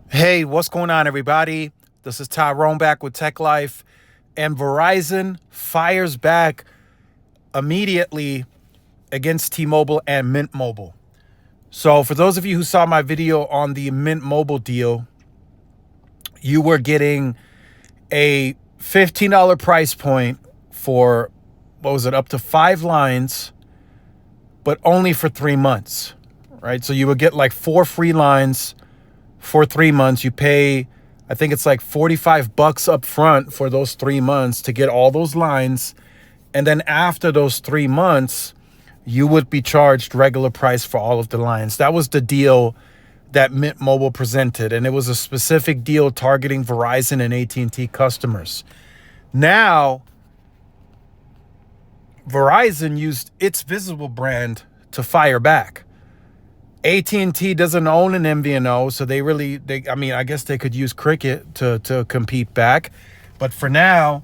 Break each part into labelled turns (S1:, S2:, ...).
S1: Hey, what's going on, everybody? This is Tyrone back with Tech Life, and Verizon fires back immediately against T-Mobile and Mint Mobile. So, for those of you who saw my video on the Mint Mobile deal, you were getting a $15 price point for, what was it, up to 5 lines, but only for 3 months, right? So, you would get like 4 free lines for 3 months. You pay, I think it's like $45 up front for those 3 months to get all those lines. And then after those 3 months, you would be charged regular price for all of the lines. That was the deal that Mint Mobile presented. And it was a specific deal targeting Verizon and AT&T customers. Now, Verizon used its Visible brand to fire back. AT&T doesn't own an MVNO, so I guess they could use Cricket to compete back. But for now,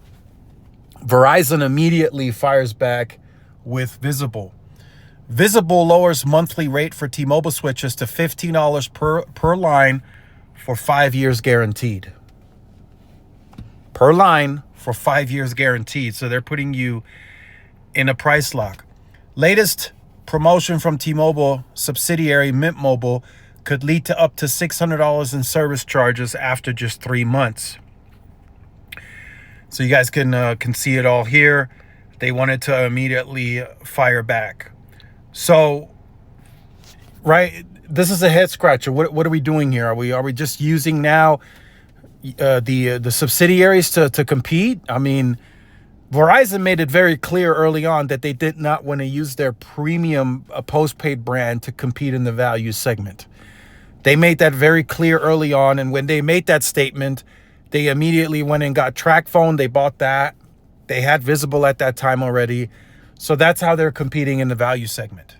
S1: Verizon immediately fires back with Visible. Visible lowers monthly rate for T-Mobile switches to $15 per line for 5 years guaranteed. Per line for 5 years guaranteed. So they're putting you in a price lock. Latest promotion from T-Mobile subsidiary Mint Mobile could lead to up to $600 in service charges after just 3 months. So you guys can see it all here. They wanted to immediately fire back. So, right, this is a head scratcher. What are we doing here? Are we just using now the subsidiaries to compete? I mean, Verizon made it very clear early on that they did not want to use their premium postpaid brand to compete in the value segment. They made that very clear early on, and when they made that statement, they immediately went and got TracFone. They bought that. They had Visible at that time already. So that's how they're competing in the value segment.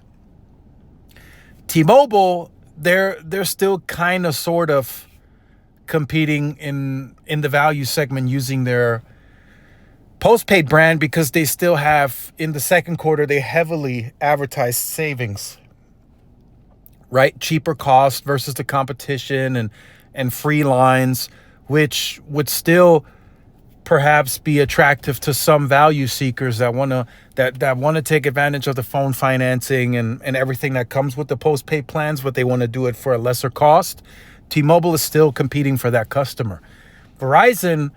S1: T-Mobile, they're still kind of sort of competing in the value segment using their postpaid brand, because they still have, in the second quarter, they heavily advertised savings, right? Cheaper cost versus the competition and free lines, which would still perhaps be attractive to some value seekers that want to take advantage of the phone financing and everything that comes with the postpaid plans, but they want to do it for a lesser cost. T-Mobile is still competing for that customer. Verizon,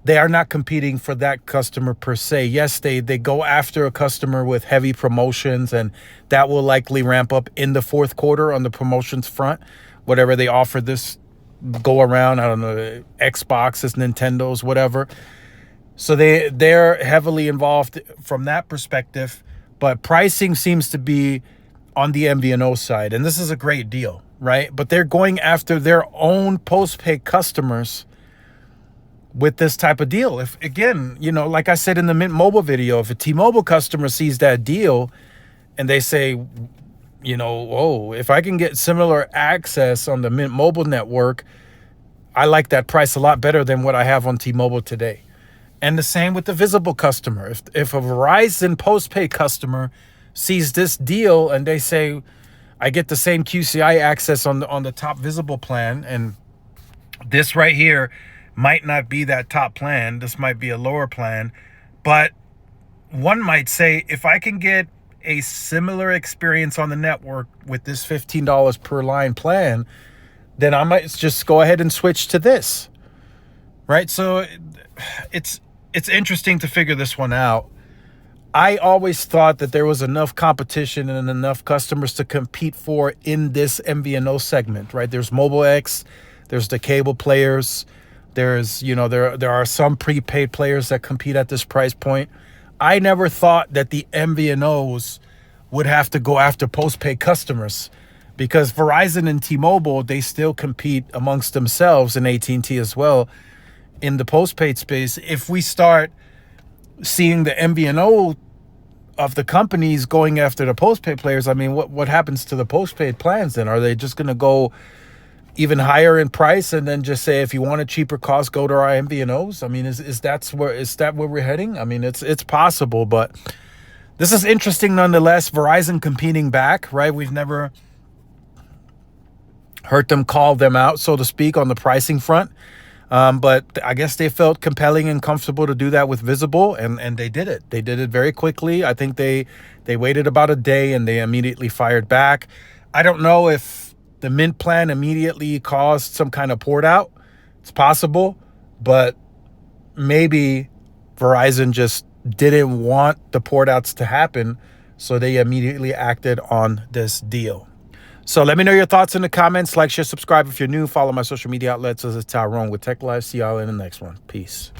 S1: they are not competing for that customer per se. Yes, they go after a customer with heavy promotions, and that will likely ramp up in the fourth quarter on the promotions front. Whatever they offer this go around, I don't know, Xboxes, Nintendos, whatever. So they're heavily involved from that perspective, but pricing seems to be on the MVNO side, and this is a great deal, right? But they're going after their own postpaid customers with this type of deal. If, again, like I said in the Mint Mobile video, if a T-Mobile customer sees that deal and they say, oh, if I can get similar access on the Mint Mobile network, I like that price a lot better than what I have on T-Mobile today. And the same with the Visible customer. If a Verizon postpaid customer sees this deal and they say, I get the same QCI access on the top Visible plan, and this right here might not be that top plan, this might be a lower plan, but one might say, if I can get a similar experience on the network with this $15 per line plan, then I might just go ahead and switch to this, right? So it's interesting to figure this one out. I always thought that there was enough competition and enough customers to compete for in this MVNO segment, right? There's Mobile X, there's the cable players, there's, there are some prepaid players that compete at this price point. I never thought that the MVNOs would have to go after postpaid customers, because Verizon and T-Mobile, they still compete amongst themselves, and AT&T as well, in the postpaid space. If we start seeing the MVNO of the companies going after the postpaid players, I mean, what happens to the postpaid plans then? Are they just going to go even higher in price and then just say, if you want a cheaper cost, go to our MVNOs? I mean, is that where we're heading? I mean, it's possible, but this is interesting nonetheless. Verizon competing back, right? We've never heard them call them out, so to speak, on the pricing front. But I guess they felt compelling and comfortable to do that with Visible, and they did it. They did it very quickly. I think they waited about a day and they immediately fired back. I don't know if the Mint plan immediately caused some kind of port out. It's possible, but maybe Verizon just didn't want the port outs to happen, so they immediately acted on this deal. So let me know your thoughts in the comments. Like, share, subscribe if you're new. Follow my social media outlets. This is Tyrone with Tech Life. See y'all in the next one. Peace.